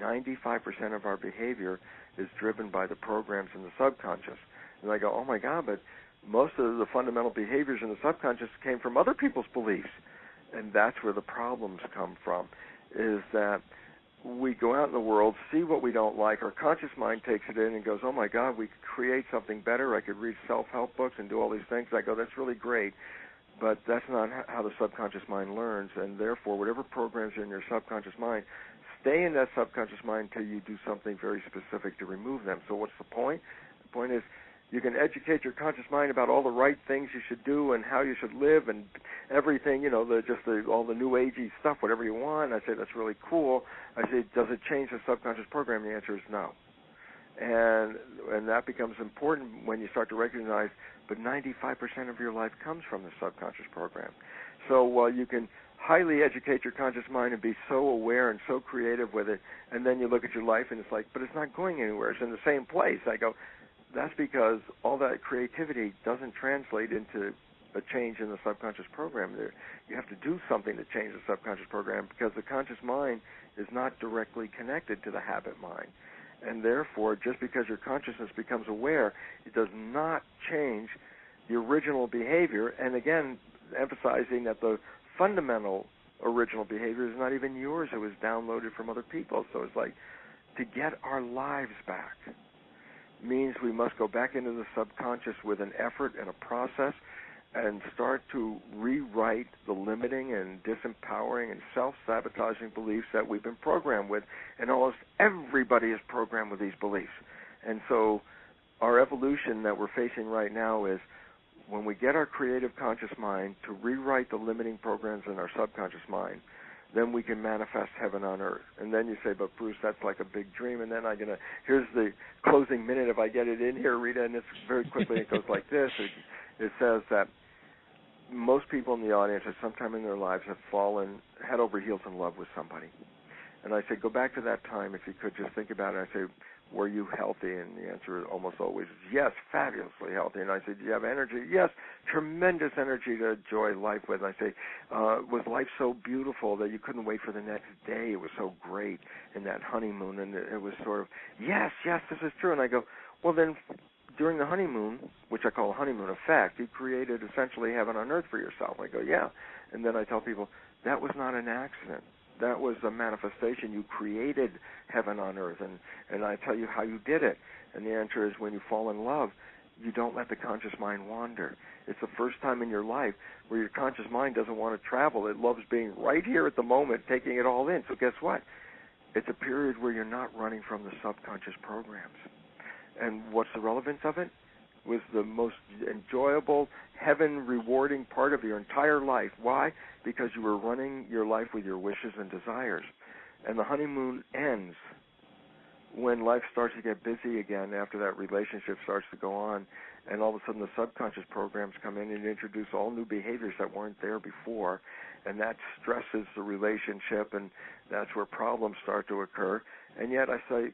95% of our behavior is driven by the programs in the subconscious. And I go, oh my God, but most of the fundamental behaviors in the subconscious came from other people's beliefs. And that's where the problems come from, is that we go out in the world, see what we don't like, our conscious mind takes it in and goes, oh my God, we could create something better, I could read self-help books and do all these things. I go, that's really great, but that's not how the subconscious mind learns, and therefore whatever programs are in your subconscious mind, stay in that subconscious mind until you do something very specific to remove them. So what's the point? The point is, you can educate your conscious mind about all the right things you should do and how you should live and everything, all the new agey stuff, whatever you want. I say, that's really cool. I say, does it change the subconscious program? The answer is no. And that becomes important when you start to recognize, but 95% of your life comes from the subconscious program. So while you can highly educate your conscious mind and be so aware and so creative with it, and then you look at your life and it's like, but it's not going anywhere. It's in the same place. I go, that's because all that creativity doesn't translate into a change in the subconscious program. You have to do something to change the subconscious program because the conscious mind is not directly connected to the habit mind. And therefore, just because your consciousness becomes aware, it does not change the original behavior. And again, emphasizing that the fundamental original behavior is not even yours. It was downloaded from other people. So it's like, to get our lives back means we must go back into the subconscious with an effort and a process, and start to rewrite the limiting and disempowering and self-sabotaging beliefs that we've been programmed with. And almost everybody is programmed with these beliefs. And so our evolution that we're facing right now is when we get our creative conscious mind to rewrite the limiting programs in our subconscious mind, then we can manifest heaven on earth. And then you say, but Bruce, that's like a big dream. And then here's the closing minute if I get it in here, Rita, and it's very quickly, it goes like this. It says that most people in the audience at some time in their lives have fallen head over heels in love with somebody. And I say, go back to that time if you could, just think about it. I say, were you healthy? And the answer is almost always yes, fabulously healthy. And I say, do you have energy? Yes, tremendous energy to enjoy life with. And I say, was life so beautiful that you couldn't wait for the next day? It was so great in that honeymoon. And it was sort of, yes, this is true. And I go, well, then during the honeymoon, which I call a honeymoon effect, you created essentially heaven on earth for yourself. I go, yeah. And then I tell people, that was not an accident. That was a manifestation. You created heaven on earth, and I tell you how you did it. And the answer is when you fall in love, you don't let the conscious mind wander. It's the first time in your life where your conscious mind doesn't want to travel. It loves being right here at the moment, taking it all in. So guess what? It's a period where you're not running from the subconscious programs. And what's the relevance of it? Was the most enjoyable, heaven-rewarding part of your entire life. Why? Because you were running your life with your wishes and desires. And the honeymoon ends when life starts to get busy again after that relationship starts to go on, and all of a sudden the subconscious programs come in and introduce all new behaviors that weren't there before, and that stresses the relationship, and that's where problems start to occur. And yet I say,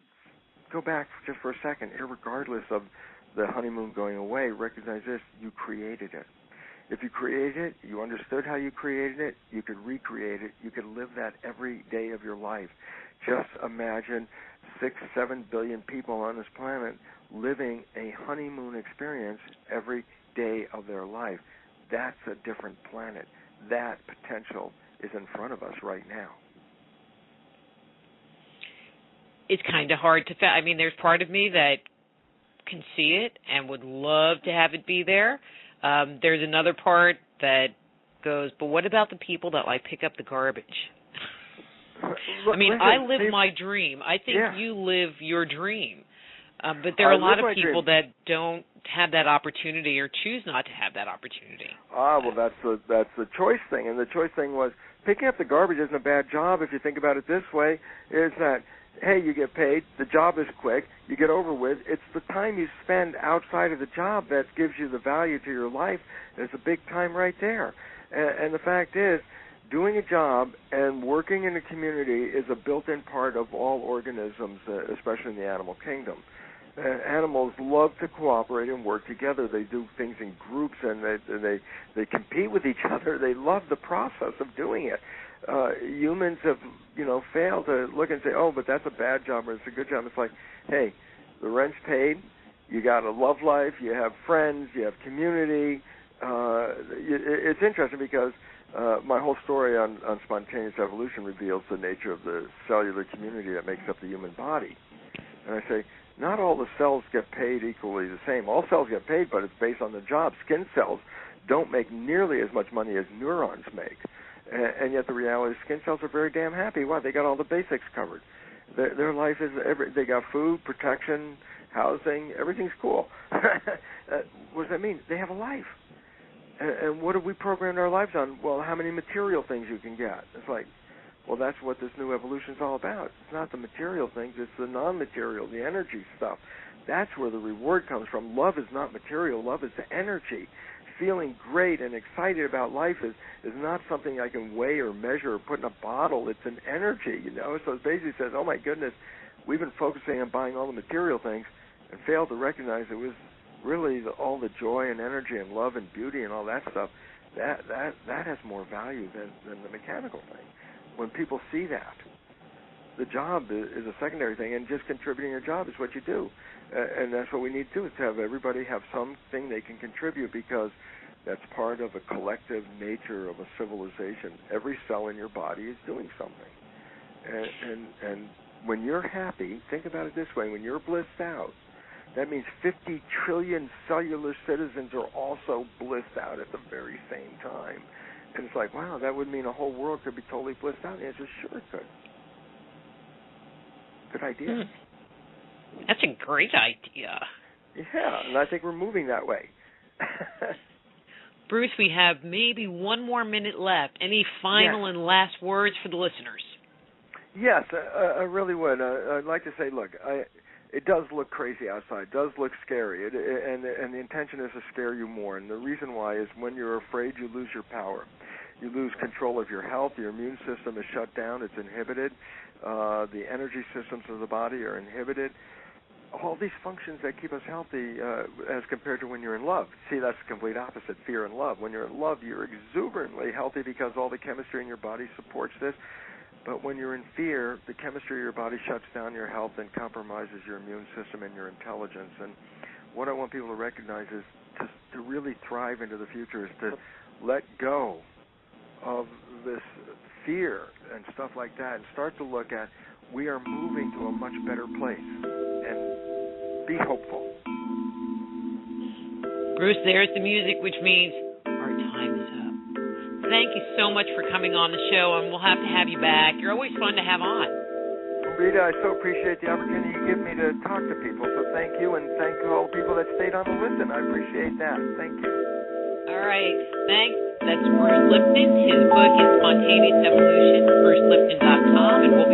go back just for a second, irregardless of the honeymoon going away, recognize this, you created it. If you created it, you understood how you created it, you could recreate it, you could live that every day of your life. Just imagine 6-7 billion people on this planet living a honeymoon experience every day of their life. That's a different planet. That potential is in front of us right now.
It's kind of hard to I mean, there's part of me that can see it and would love to have it be there. There's another part that goes, but what about the people that like pick up the garbage? I mean, I live my dream. I think you live your dream. But there are a lot of people that don't have that opportunity or choose not to have that opportunity.
Well, that's the choice thing. And the choice thing was picking up the garbage isn't a bad job if you think about it this way, is that hey, you get paid, the job is quick, you get over with. It's the time you spend outside of the job that gives you the value to your life, and it's a big time right there. And the fact is, doing a job and working in a community is a built-in part of all organisms, especially in the animal kingdom. Animals love to cooperate and work together. They do things in groups, and they compete with each other. They love the process of doing it. Humans have, failed to look and say, oh, but that's a bad job or it's a good job. It's like, hey, the rent's paid, you got a love life, you have friends, you have community. It's interesting because my whole story on spontaneous evolution reveals the nature of the cellular community that makes up the human body. And I say, not all the cells get paid equally the same. All cells get paid, but it's based on the job. Skin cells don't make nearly as much money as neurons make. And yet the reality is skin cells are very damn happy. Why? They got all the basics covered. Their life is, they got food, protection, housing, everything's cool. What does that mean? They have a life. And what have we programmed our lives on? Well, how many material things you can get. It's like, well, that's what this new evolution is all about. It's not the material things, it's the non-material, the energy stuff. That's where the reward comes from. Love is not material, love is the energy. Feeling great and excited about life is not something I can weigh or measure or put in a bottle. It's an energy, So it basically says, oh, my goodness, we've been focusing on buying all the material things and failed to recognize it was really all the joy and energy and love and beauty and all that stuff. That has more value than the mechanical thing. When people see that, the job is a secondary thing, and just contributing your job is what you do. And that's what we need to do, is to have everybody have something they can contribute, because that's part of a collective nature of a civilization. Every cell in your body is doing something. And when you're happy, think about it this way, when you're blissed out, That means 50 trillion cellular citizens are also blissed out at the very same time. And it's like, wow, that would mean a whole world could be totally blissed out. And the answer is sure it could. Good idea.
That's a great idea.
Yeah, and I think we're moving that way.
Bruce, we have maybe one more minute left. Any final and last words for the listeners?
Yes, I really would. I'd like to say, look, it does look crazy outside. It does look scary, and the intention is to scare you more. And the reason why is when you're afraid, you lose your power. You lose control of your health. Your immune system is shut down. It's inhibited. The energy systems of the body are inhibited. All these functions that keep us healthy as compared to when you're in love. See, that's the complete opposite, fear and love. When you're in love, you're exuberantly healthy because all the chemistry in your body supports this. But when you're in fear, the chemistry of your body shuts down your health and compromises your immune system and your intelligence. And what I want people to recognize is to really thrive into the future is to let go of this fear and stuff like that and start to look at we are moving to a much better place and be hopeful.
Bruce, there's the music, which means our time is up. Thank you so much for coming on the show, and we'll have to have you back. You're always fun to have on.
Rita, I so appreciate the opportunity you give me to talk to people, so thank you, and thank you all the people that stayed on to listen. I appreciate that. Thank you.
All right. Thanks. That's Bruce Lipton. His book is Spontaneous Evolution, brucelipton.com, and we'll be